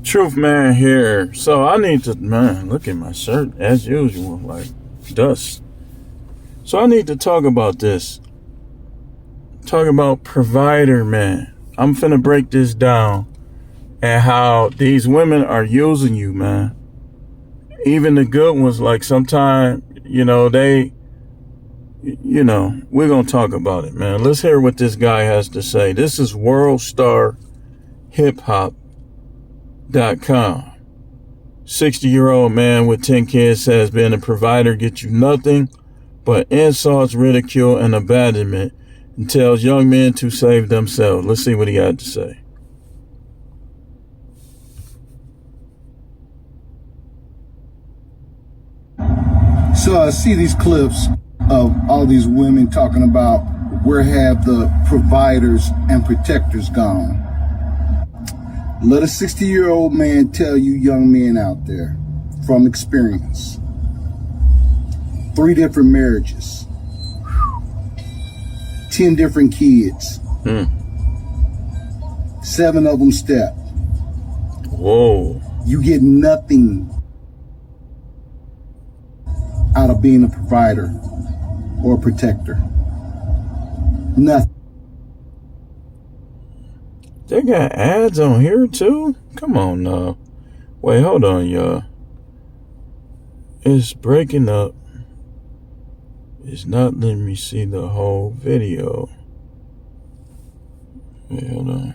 Truth Man here. So I need to, man, look at my shirt as usual, like dust. So I need to talk about this. Talk about provider, man. I'm finna break this down and how these women are using you, man. Even the good ones, like sometimes, we're gonna talk about it, man. Let's hear what this guy has to say. This is WorldStarHipHop.com. 60-year-old man with 10 kids says being a provider gets you nothing but insults, ridicule, and abandonment, and tells young men to save themselves. Let's see what he had to say. So I see these clips of all these women talking about where have the providers and protectors gone. Let a 60-year-old man tell you young men out there from experience. 3 different marriages. 10 different kids. 7 of them step. Whoa. You get nothing out of being a provider or a protector. Nothing. They got ads on here too? Come on now. Wait, hold on, y'all. It's breaking up. It's not letting me see the whole video. Wait, hold on.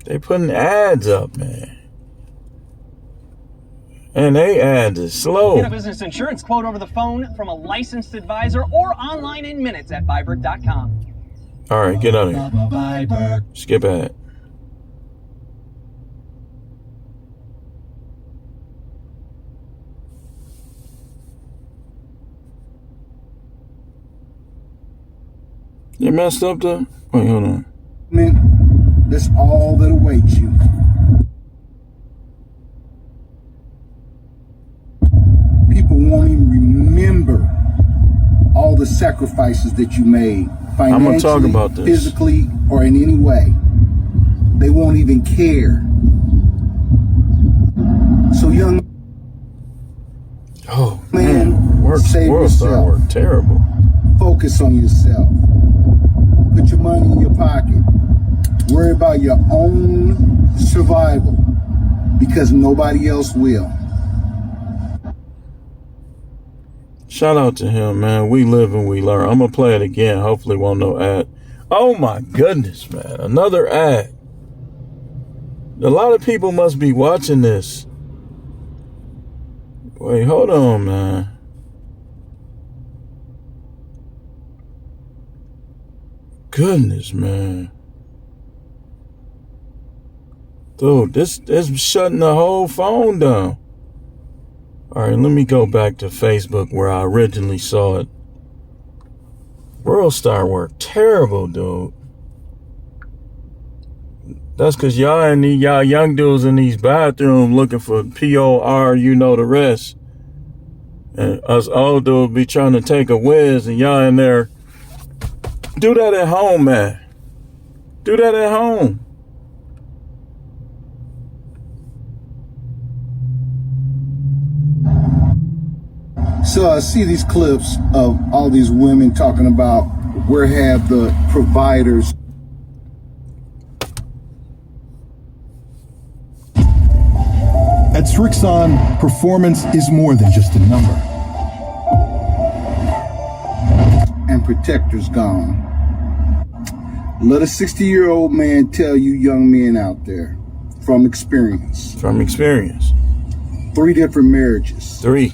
They putting ads up, man. And they ads is slow. Get a business insurance quote over the phone from a licensed advisor or online in minutes at Vibert.com. All right, get out of here. Skip ad. You messed up the... Wait, hold on. Man, that's all that awaits you. People won't even remember all the sacrifices that you made. Financially, I'm gonna talk about this. Physically, or in any way. They won't even care. So young man, save WorldStar yourself. worked terrible. Focus on yourself. Put your money in your pocket. Worry about your own survival because nobody else will. Shout out to him, man. We live and we learn. I'm going to play it again. Hopefully won't no ad. Oh my goodness, man. Another ad. A lot of people must be watching this. Wait, hold on, man. Goodness, man. Dude, this is shutting the whole phone down. All right, let me go back to Facebook where I originally saw it. WorldStar worked terrible, dude. That's because y'all young dudes in these bathrooms looking for POR, you know the rest. And us old dudes be trying to take a whiz and y'all in there. Do that at home, man. Do that at home. So I see these clips of all these women talking about where have the providers. At Srixon, performance is more than just a number. And protectors gone. Let a 60-year-old man tell you young men out there from experience. From experience. 3 different marriages. 3.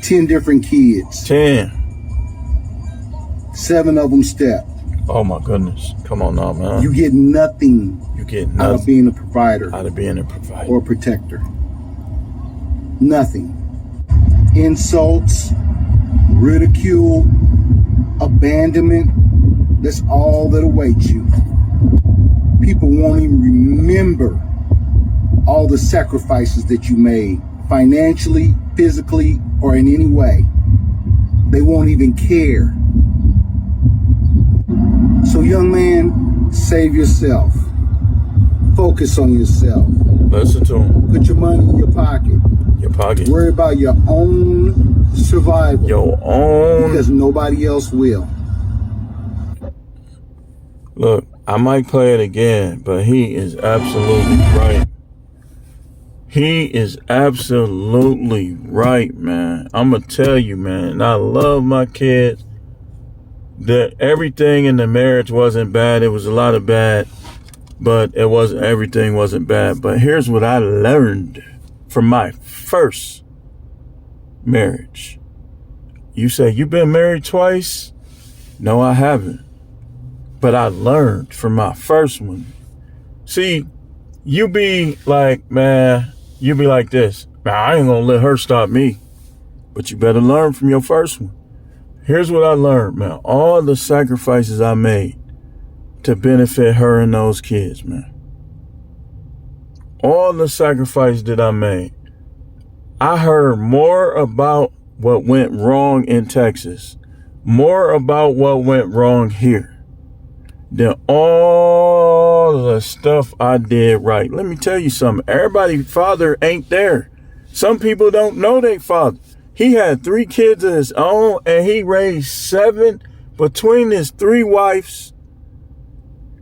10 different kids. 10. 7 of them step. Oh my goodness. Come on now, man. You get nothing out of being a provider. Out of being a provider. Or protector. Nothing. Insults, ridicule, abandonment. That's all that awaits you. People won't even remember all the sacrifices that you made. Financially, physically, or in any way. They won't even care. So young man, save yourself. Focus Focus on yourself. Listen to him. Put your money in your pocket. Your pocket. Worry about your own survival. Your own. Because nobody else will. Look, I might play it again, but he is absolutely right. He is absolutely right, man. I'm going to tell you, man, I love my kids. That everything in the marriage wasn't bad. It was a lot of bad, but everything wasn't bad. But here's what I learned from my first marriage. You say, you've been married twice? No, I haven't. But I learned from my first one. See, you be like, man, you be like this. Man, I ain't gonna let her stop me. But you better learn from your first one. Here's what I learned, man. All the sacrifices I made to benefit her and those kids, man. All the sacrifices that I made. I heard more about what went wrong in Texas, more about what went wrong here, than all the stuff I did right. Let me tell you something. Everybody's father ain't there. Some people don't know their father. He had 3 kids of his own, and he raised 7 between his 3 wives.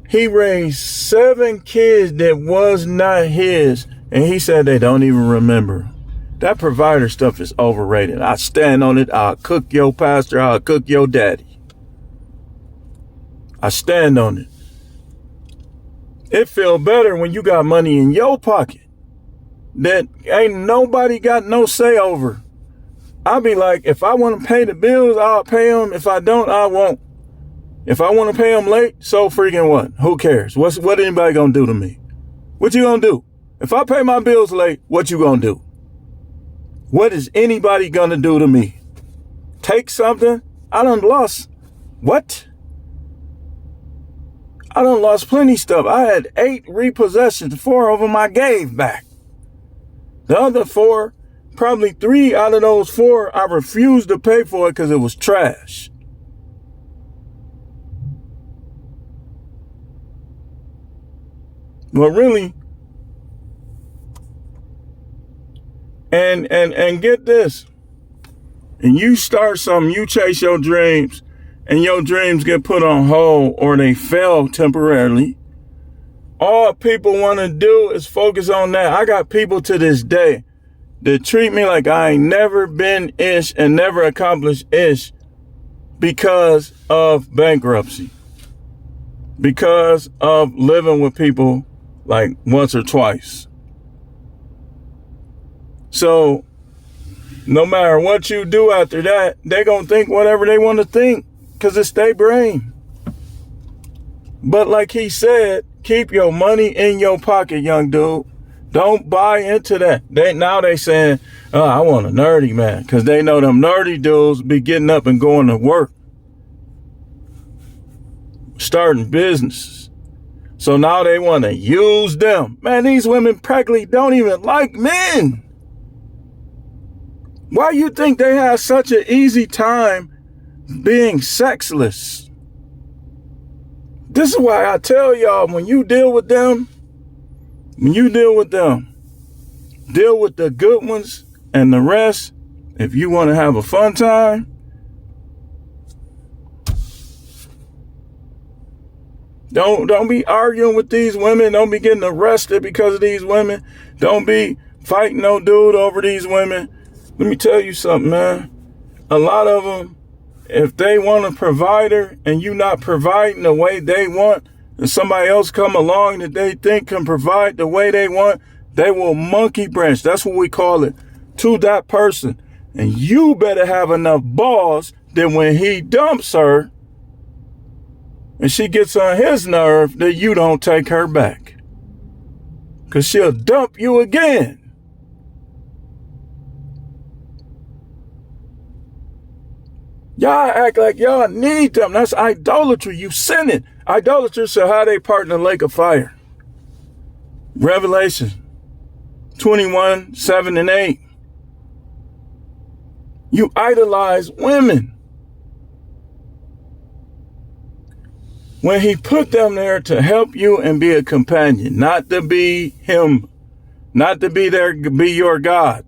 He raised 7 kids that was not his, and he said they don't even remember. That provider stuff is overrated. I stand on it. I'll cook your pastor. I'll cook your daddy. I stand on it. It feel better when you got money in your pocket that ain't nobody got no say over. I'll be like, if I want to pay the bills, I'll pay them. If I don't, I won't. If I want to pay them late, so freaking what? Who cares? What anybody gonna do to me? What you gonna do? If I pay my bills late, what you gonna do? What is anybody gonna do to me? Take something? I done lost. What? I done lost plenty stuff. I had 8 repossessions. 4 of them I gave back. The other 4, probably 3 out of those 4, I refused to pay for it because it was trash. Well, really, and get this, and you start something, you chase your dreams, and your dreams get put on hold or they fail temporarily. All people want to do is focus on that. I got people to this day that treat me like I ain't never been ish and never accomplished ish because of bankruptcy, because of living with people like once or twice. So no matter what you do after that, they gonna think whatever they want to think because it's their brain. But like he said, keep your money in your pocket, young dude. Don't buy into that. Now they saying, oh, I want a nerdy man, because they know them nerdy dudes be getting up and going to work, starting businesses. So now they want to use them. Man, these women practically don't even like men. Why you think they have such an easy time being sexless? This is why I tell y'all, when you deal with them, deal with the good ones, and the rest, if you want to have a fun time, don't be arguing with these women. Don't be getting arrested because of these women. Don't be fighting no dude over these women. Let me tell you something, man. A lot of them, if they want a provider and you not providing the way they want, and somebody else come along that they think can provide the way they want, they will monkey branch. That's what we call it, to that person. And you better have enough balls that when he dumps her and she gets on his nerve, that you don't take her back, because she'll dump you again. Y'all act like y'all need them. That's idolatry. You sinning. Idolaters shall have their part in the lake of fire. Revelation 21, 7 and 8. You idolize women. when he put them there to help you and be a companion, not to be him, not to be your God.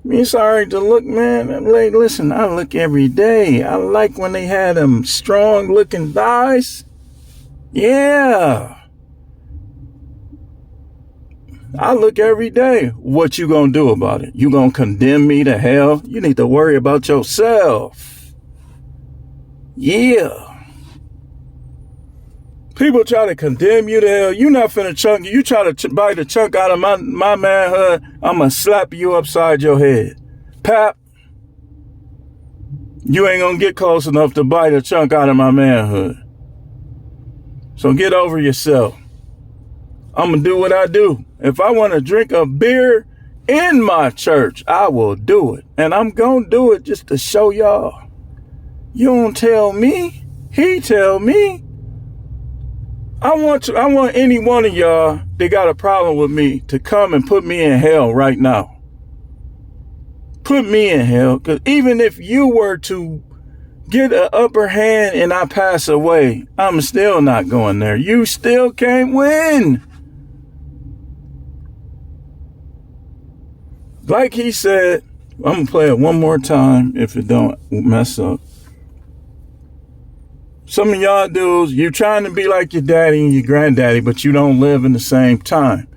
It's alright to look, man. Like, listen, I look every day. I like when they had them strong looking thighs. Yeah. I look every day. What you gonna do about it? You gonna condemn me to hell? You need to worry about yourself. Yeah. People try to condemn you to hell. You not finna chunk. You try to bite the chunk out of my manhood, I'ma slap you upside your head. Pap, you ain't gonna get close enough to bite a chunk out of my manhood. So get over yourself. I'm gonna do what I do. If I want to drink a beer in my church, I will do it. And I'm gonna do it just to show y'all. You don't tell me. He tell me. I want any one of y'all that got a problem with me to come and put me in hell right now. Put me in hell. Because even if you were to get an upper hand and I pass away, I'm still not going there. You still can't win. Like he said, I'm going to play it one more time if it don't mess up. Some of y'all dudes, you're trying to be like your daddy and your granddaddy, but you don't live in the same time.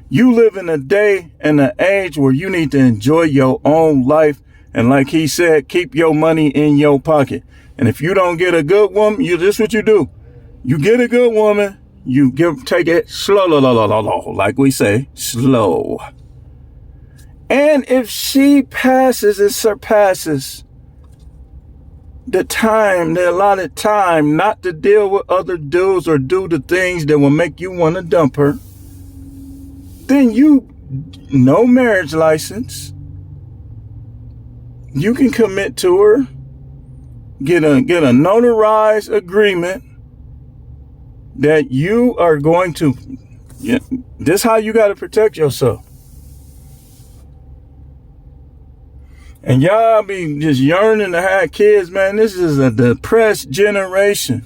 You live in a day and an age where you need to enjoy your own life. And like he said, keep your money in your pocket. And if you don't get a good woman, this what you do. You get a good woman, you take it slow, like we say, slow. And if she passes and surpasses the allotted time not to deal with other dudes or do the things that will make you want to dump her, then no marriage license. You can commit to her, get a notarized agreement that you are going to, this is how you got to protect yourself. And y'all be just yearning to have kids, man. This is a depressed generation.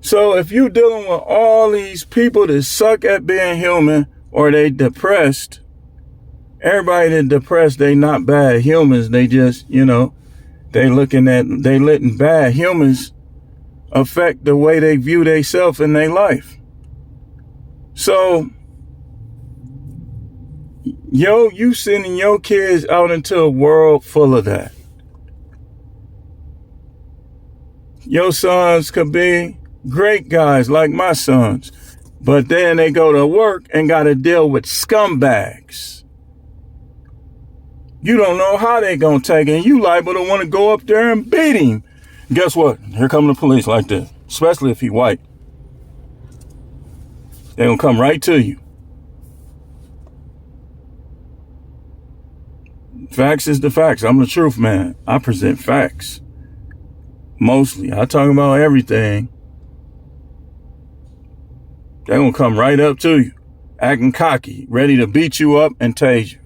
So if you dealing with all these people that suck at being human or they depressed, everybody that depressed, they not bad humans. They just, they letting bad humans affect the way they view themselves in their life. So, you sending your kids out into a world full of that. Your sons could be great guys like my sons, but then they go to work and got to deal with scumbags. You don't know how they gonna take it, and you liable to want to go up there and beat him. Guess what? Here come the police like this, especially if he white. They gonna come right to you. Facts is the facts. I'm the truth, man. I present facts. Mostly. I talk about everything. They're going to come right up to you, acting cocky, ready to beat you up and tase you.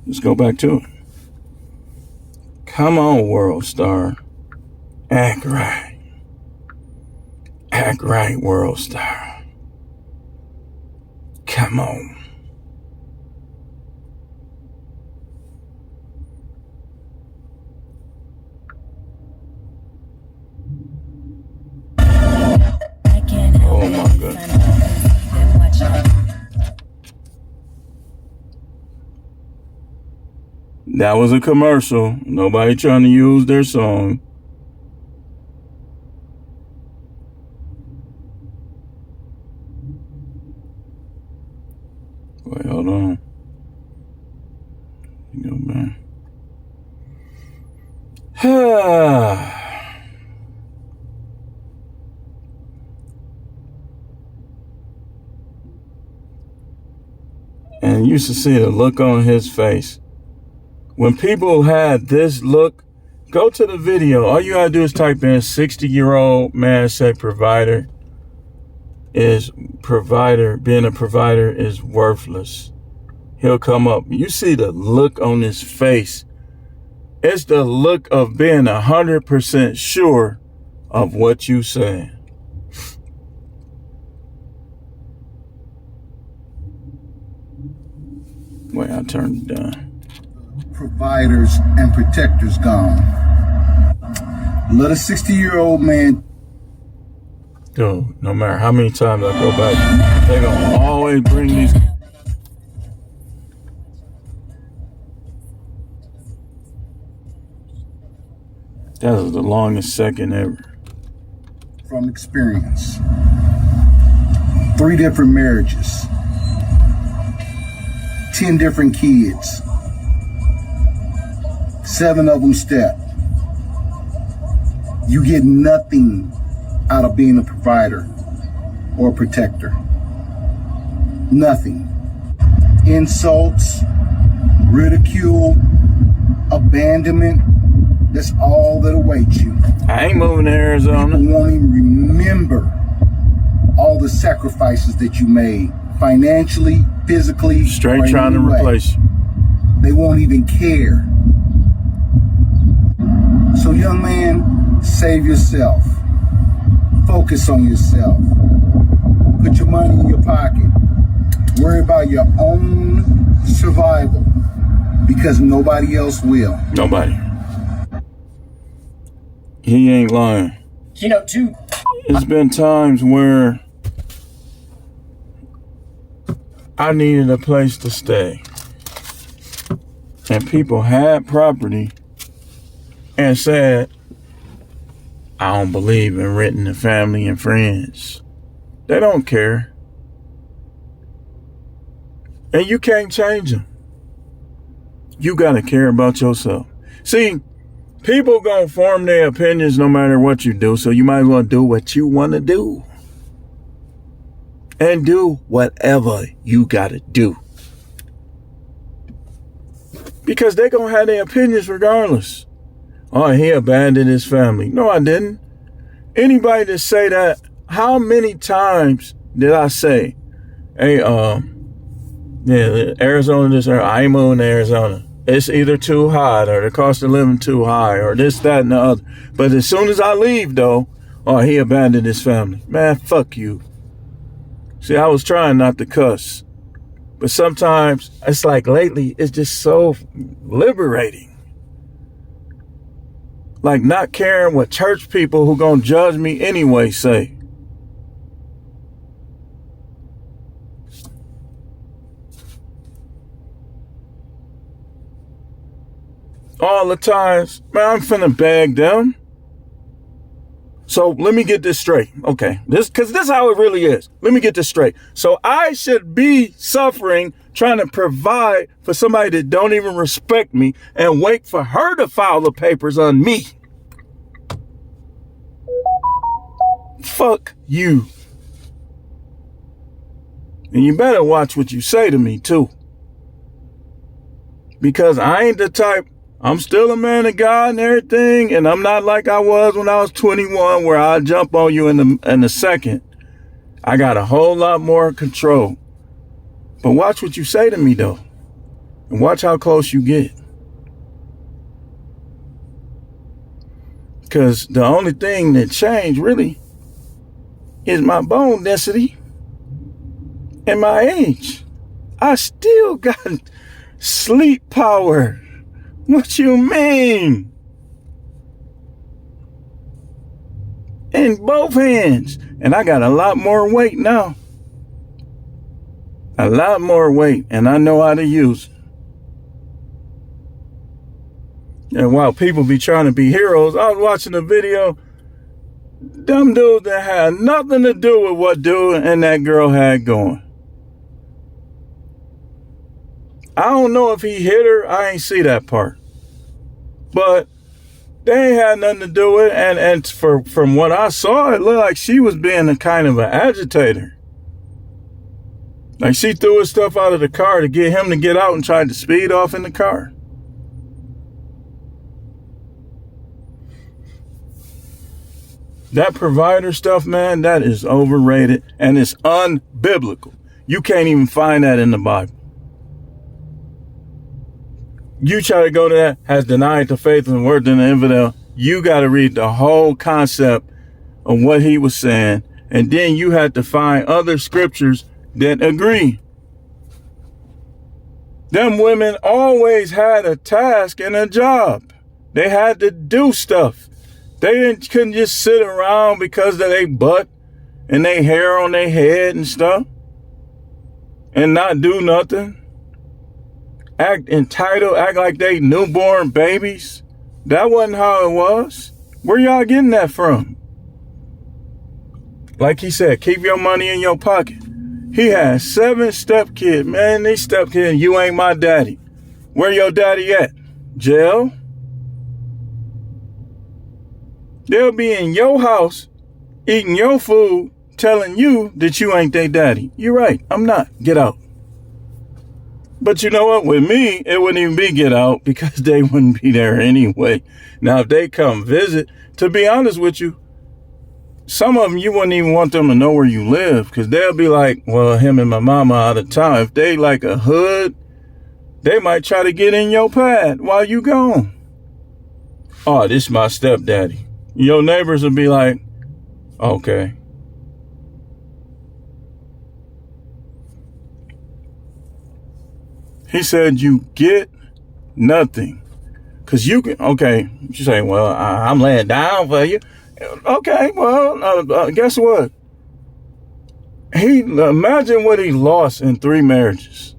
Let's go back to it. Come on, World Star. Act right. Act right, World Star. Come on. Oh my goodness. That was a commercial. Nobody trying to use their song. Wait, hold on. You go, man. And you should see the look on his face. When people had this look, go to the video. All you gotta do is type in 60-year-old man say provider. is being a provider is worthless. He'll come up. You see the look on his face. It's the look of being 100% sure of what you say. Wait, I turned it down. Providers and protectors gone. Let a 60-year-old man. Dude, no matter how many times I go back, they're going to always bring these. That was the longest second ever. From experience. 3 different marriages. 10 different kids. 7 of them step. You get nothing out of being a provider or a protector. Nothing. Insults, ridicule, abandonment. That's all that awaits you. I ain't moving to Arizona. People won't even remember all the sacrifices that you made, financially, physically. Straight trying to replace you. They won't even care. So young man, save yourself. Focus on yourself. Put your money in your pocket. Worry about your own survival, because nobody else will. Nobody. He ain't lying. Keynote 2. It's been times where I needed a place to stay. And people had property and said, I don't believe in renting to family and friends. They don't care. And you can't change them. You got to care about yourself. See, people gonna form their opinions no matter what you do, so you might as well do what you want to do. And do whatever you gotta do. Because they gonna have their opinions regardless. Oh, he abandoned his family. No, I didn't. Anybody that say that, how many times did I say, hey, Arizona, I ain't moving to Arizona. It's either too hot or the cost of living too high or this, that, and the other. But as soon as I leave, though, oh, he abandoned his family. Man, fuck you. See, I was trying not to cuss. But sometimes, it's like lately, it's just so liberating. Like not caring what church people who gonna judge me anyway say. All the times, man, I'm finna beg them. So let me get this straight. Okay, this is how it really is. Let me get this straight. So I should be suffering trying to provide for somebody that don't even respect me and wait for her to file the papers on me. Fuck you. And you better watch what you say to me too. Because I ain't the type. I'm still a man of God and everything, and I'm not like I was when I was 21, where I'll jump on you in a second. I got a whole lot more control. But watch what you say to me, though. And watch how close you get. Because the only thing that changed, really, is my bone density and my age. I still got sleep power. What you mean? In both hands. And I got a lot more weight now. A lot more weight. And I know how to use it. And while people be trying to be heroes, I was watching a video. Them dudes that had nothing to do with what dude and that girl had going. I don't know if he hit her. I ain't see that part. But they ain't had nothing to do with it. And from what I saw, it looked like she was being a kind of an agitator. Like she threw his stuff out of the car to get him to get out and tried to speed off in the car. That provider stuff, man, that is overrated and it's unbiblical. You can't even find that in the Bible. You try to go to that, has denied the faith and worked in the infidel. You got to read the whole concept of what he was saying. And then you had to find other scriptures that agree. Them women always had a task and a job. They had to do stuff. They couldn't just sit around because of their butt and their hair on their head and stuff and not do nothing. Act entitled, act like they newborn babies. That wasn't how it was. Where y'all getting that from? Like he said, keep your money in your pocket. He had 7 stepkids. Man, these stepkids, you ain't my daddy. Where your daddy at? Jail? They'll be in your house, eating your food, telling you that you ain't their daddy. You're right, I'm not. Get out. But you know what? With me, it wouldn't even be get out because they wouldn't be there anyway. Now, if they come visit, to be honest with you, some of them, you wouldn't even want them to know where you live because they'll be like, well, him and my mama out of town. If they like a hood, they might try to get in your pad while you gone. Oh, this is my stepdaddy. Your neighbors will be like, okay. He said, you get nothing. Because you can, okay, you say, well, I'm laying down for you. Okay, well, guess what? Imagine what he lost in 3 marriages.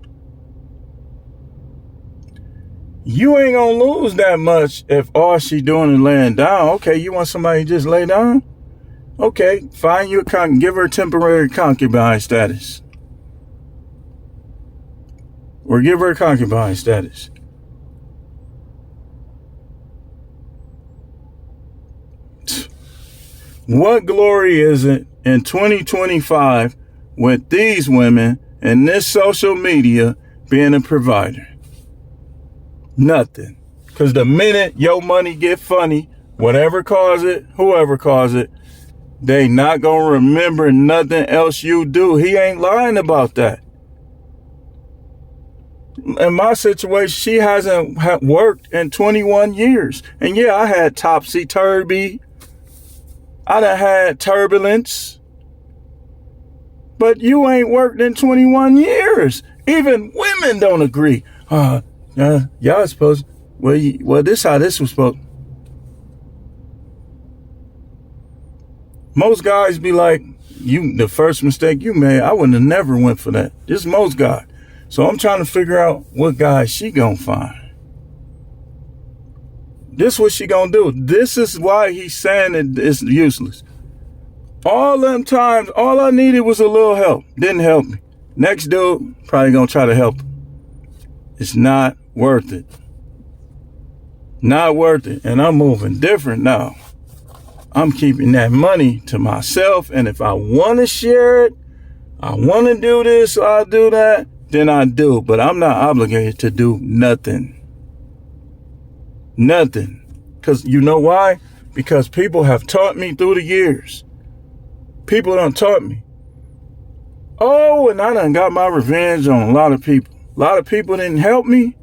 You ain't gonna lose that much if all she doing is laying down. Okay, you want somebody to just lay down? Okay, find you give her temporary concubine status. Or give her concubine status. What glory is it in 2025 with these women and this social media being a provider? Nothing. Because the minute your money get funny, whatever cause it, whoever caused it, they not going to remember nothing else you do. He ain't lying about that. In my situation, she hasn't worked in 21 years. And yeah, I had topsy-turvy. I done had turbulence. But you ain't worked in 21 years. Even women don't agree. Y'all supposed, this how this was supposed. Most guys be like, the first mistake you made, I wouldn't have never went for that. This is most guys. So I'm trying to figure out what guy she gonna find. This what she gonna do. This is why he's saying it's useless. All them times, all I needed was a little help. Didn't help me. Next dude, probably gonna try to help him. It's not worth it. Not worth it. And I'm moving different now. I'm keeping that money to myself. And if I want to share it, I want to do this, I'll do that, then I do. But I'm not obligated to do nothing. Nothing. Because you know why? Because people have taught me through the years. People done taught me. Oh, and I done got my revenge on a lot of people. A lot of people didn't help me.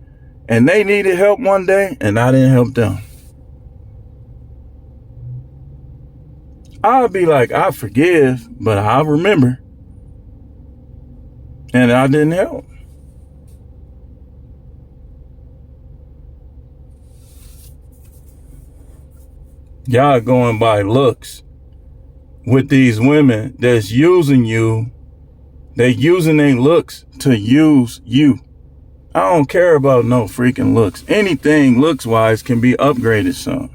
And they needed help one day, and I didn't help them. I'll be like, I forgive, but I remember. And I didn't help. Y'all going by looks with these women that's using you. They using their looks to use you. I don't care about no freaking looks. Anything looks-wise can be upgraded some.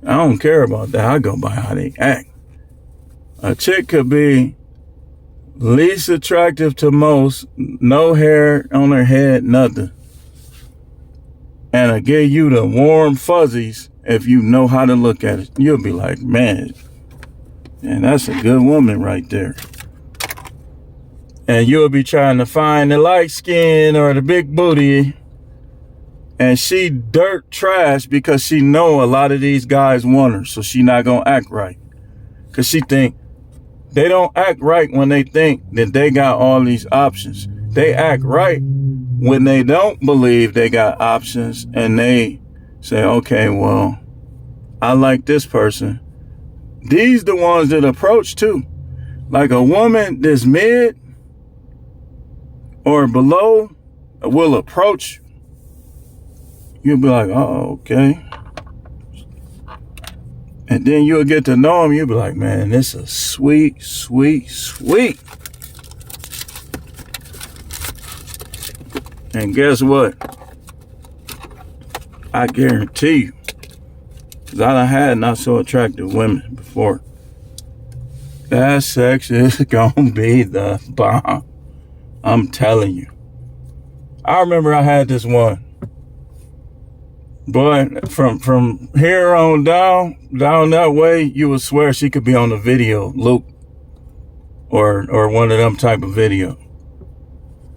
I don't care about that. I go by how they act. A chick could be least attractive to most, no hair on her head, nothing. And I give you the warm fuzzies if you know how to look at it. You'll be like, man, that's a good woman right there. And you'll be trying to find the light skin or the big booty. And she dirt trash because she know a lot of these guys want her, so she not gonna act right. Cause she think they don't act right when they think that they got all these options. They act right when they don't believe they got options and they say, okay, well, I like this person. These the ones that approach too. Like a woman that's mid or below will approach you. You'll be like, oh, okay. And then you'll get to know him. You'll be like, man, this is sweet, sweet, sweet. And guess what? I guarantee you, because I done had not so attractive women before, that sex is gonna be the bomb. I'm telling you. I remember I had this one. But from here on down that way, you would swear she could be on the video loop or one of them type of video.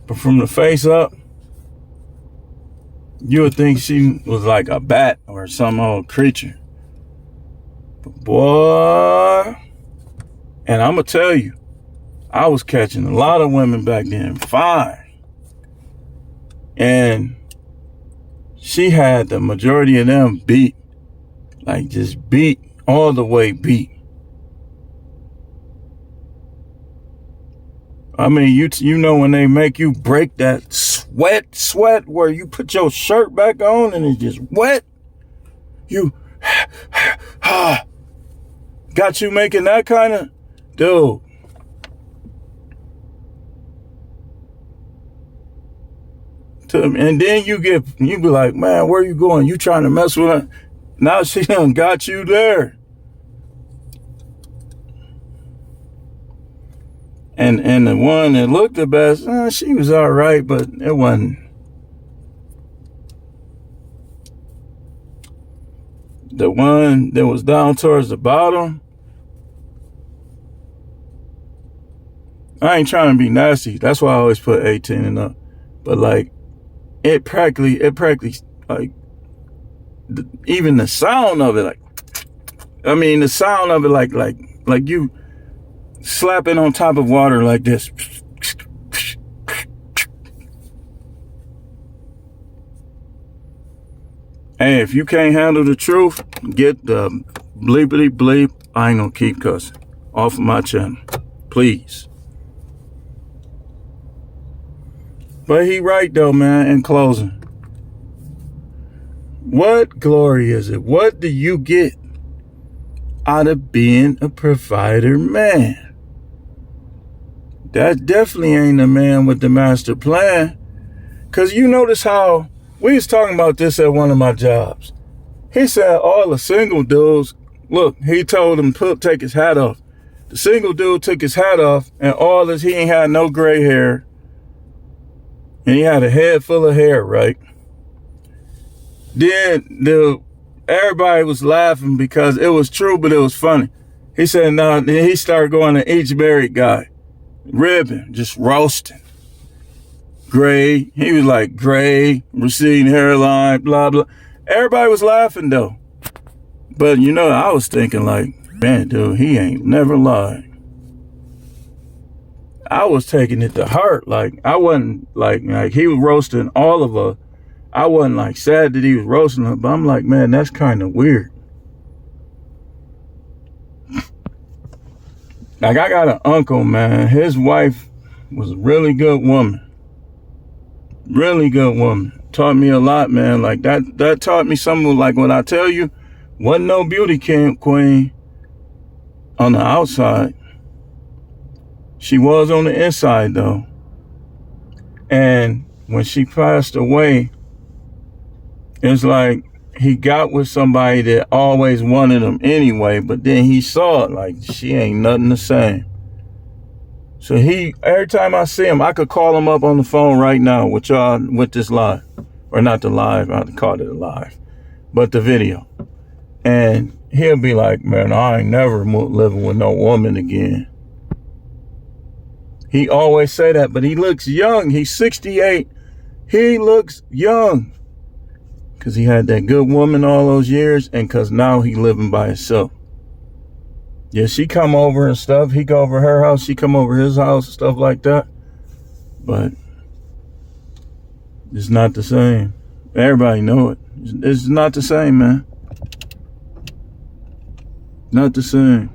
But from the face up, you would think she was like a bat or some old creature. But boy, and I'm gonna tell you, I was catching a lot of women back then, fine. And she had the majority of them beat, like just beat, all the way beat. I mean, you know when they make you break that sweat where you put your shirt back on and it's just wet, you got you making that kind of, dude. And then you be like, man, where you going? You trying to mess with her? Now she done got you there. And the one that looked the best, she was all right, but it wasn't. The one that was down towards the bottom, I ain't trying to be nasty. That's why I always put 18 and up. But like, it practically like even the sound of it, like, I mean the sound of it like you slapping on top of water like this. Hey, if you can't handle the truth, get the bleepity bleep. I ain't gonna keep cussing off of my channel, please. But he right though, man, in closing. What glory is it? What do you get out of being a provider man? That definitely ain't a man with the master plan. Cause you notice how we was talking about this at one of my jobs. He said all the single dudes, look, he told him take his hat off. The single dude took his hat off and all this, he ain't had no gray hair. And he had a head full of hair, right? Then everybody was laughing because it was true, but it was funny. He said, no, then he started going to each married guy, ribbing, just roasting. Gray, he was like gray, receding hairline, blah, blah. Everybody was laughing though. But you know, I was thinking like, man, dude, he ain't never lied. I was taking it to heart. Like, I wasn't like he was roasting all of us. I wasn't like sad that he was roasting her, but I'm like, man, that's kind of weird. Like, I got an uncle, man. His wife was a really good woman. Really good woman. Taught me a lot, man. Like, that taught me something like when I tell you, wasn't no beauty queen on the outside. She was on the inside, though. And when she passed away, it's like he got with somebody that always wanted him anyway, but then he saw it like she ain't nothing the same. So every time I see him, I could call him up on the phone right now with y'all, with this live. Or not the live, I called it a live, but the video. And he'll be like, man, I ain't never living with no woman again. He always say that, but he looks young. He's 68. He looks young. Because he had that good woman all those years, and because now he living by himself. Yeah, she come over and stuff. He go over her house. She come over his house and stuff like that. But it's not the same. Everybody know it. It's not the same, man. Not the same.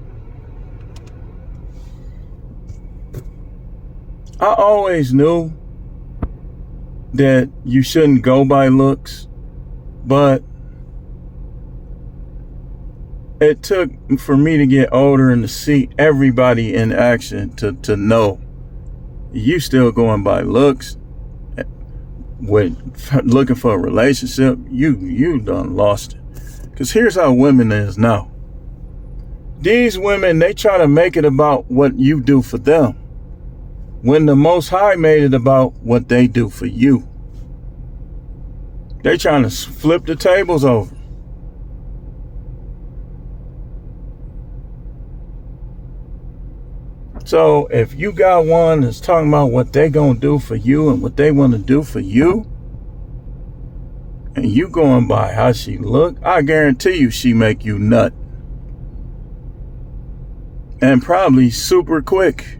I always knew that you shouldn't go by looks, but it took for me to get older and to see everybody in action to know you still going by looks with looking for a relationship. You done lost it. Because here's how women is now. These women, they try to make it about what you do for them, when the Most High made it about what they do for you. They trying to flip the tables over. So if you got one that's talking about what they gonna do for you and what they want to do for you, and you going by how she look, I guarantee you she make you nut. And probably super quick.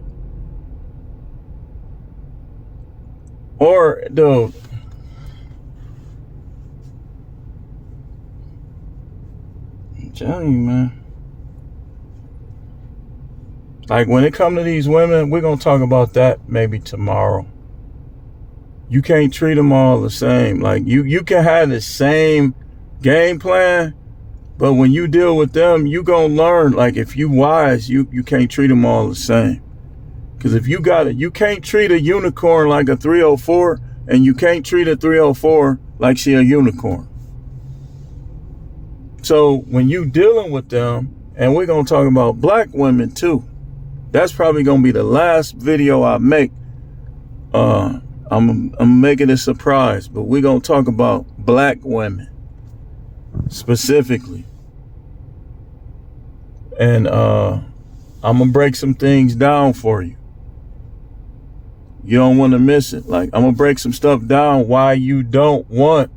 Or, dude, I'm telling you, man. Like, when it comes to these women, we're going to talk about that maybe tomorrow. You can't treat them all the same. Like, you can have the same game plan, but when you deal with them, you going to learn. Like, if you wise, you can't treat them all the same. Because if you got it, you can't treat a unicorn like a 304, and you can't treat a 304 like she a unicorn. So when you dealing with them, and we're going to talk about black women too. That's probably going to be the last video I make. I'm making it a surprise, but we're going to talk about black women specifically. And I'm going to break some things down for you. You don't want to miss it. Like, I'm going to break some stuff down why you don't want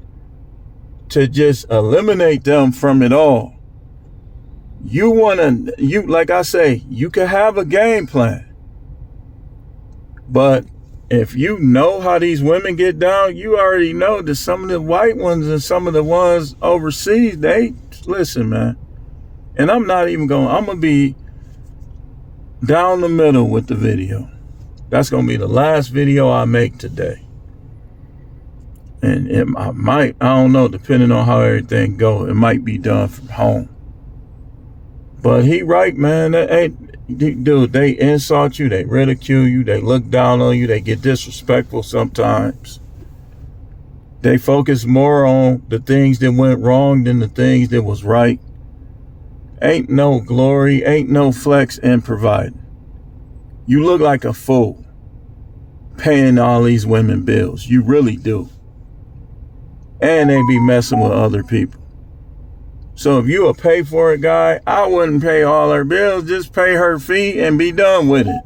to just eliminate them from it all. You want to, like I say, you can have a game plan. But if you know how these women get down, you already know that some of the white ones and some of the ones overseas, listen, man. And I'm going to be down the middle with the video. That's going to be the last video I make today. And I don't know, depending on how everything go, it might be done from home. But he right, man. Dude, they insult you, they ridicule you, they look down on you, they get disrespectful sometimes. They focus more on the things that went wrong than the things that was right. Ain't no glory, ain't no flex in providing. You look like a fool paying all these women bills. You really do. And they be messing with other people. So if you a pay for it guy, I wouldn't pay all her bills. Just pay her fee and be done with it.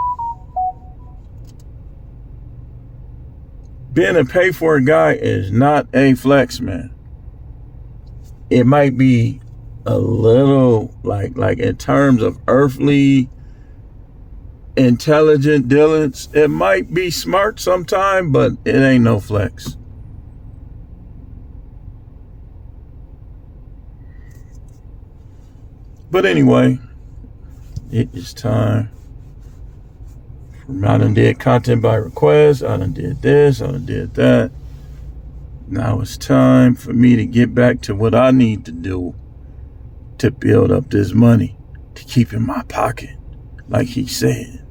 Being a pay for it guy is not a flex, man. It might be a little like in terms of earthly intelligent dealings, it might be smart sometime, but it ain't no flex. But anyway, it is time. I done did content by request. I done did this. I done did that. Now it's time for me to get back to what I need to do to build up this money to keep in my pocket, like he said.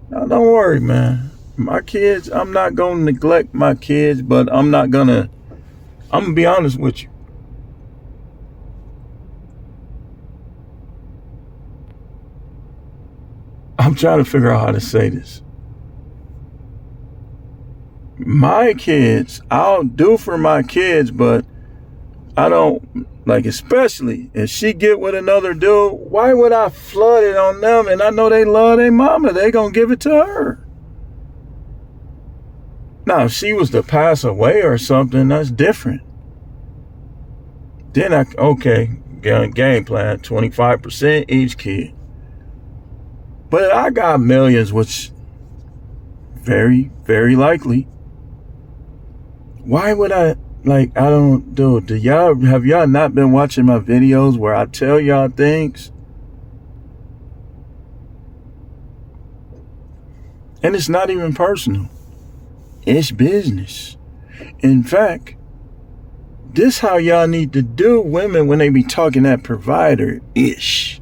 Now, don't worry, man. My kids, I'm not going to neglect my kids, but I'm going to be honest with you. I'm trying to figure out how to say this. My kids, I'll do for my kids, but I don't, like, especially if she get with another dude, why would I flood it on them? And I know they love their mama. They gonna give it to her. Now, if she was to pass away or something, that's different. Then okay, game plan, 25% each kid. But I got millions, which very, very likely. Why would I, I don't do have y'all not been watching my videos where I tell y'all things? And it's not even personal. It's business. In fact, this how y'all need to do women when they be talking that provider-ish.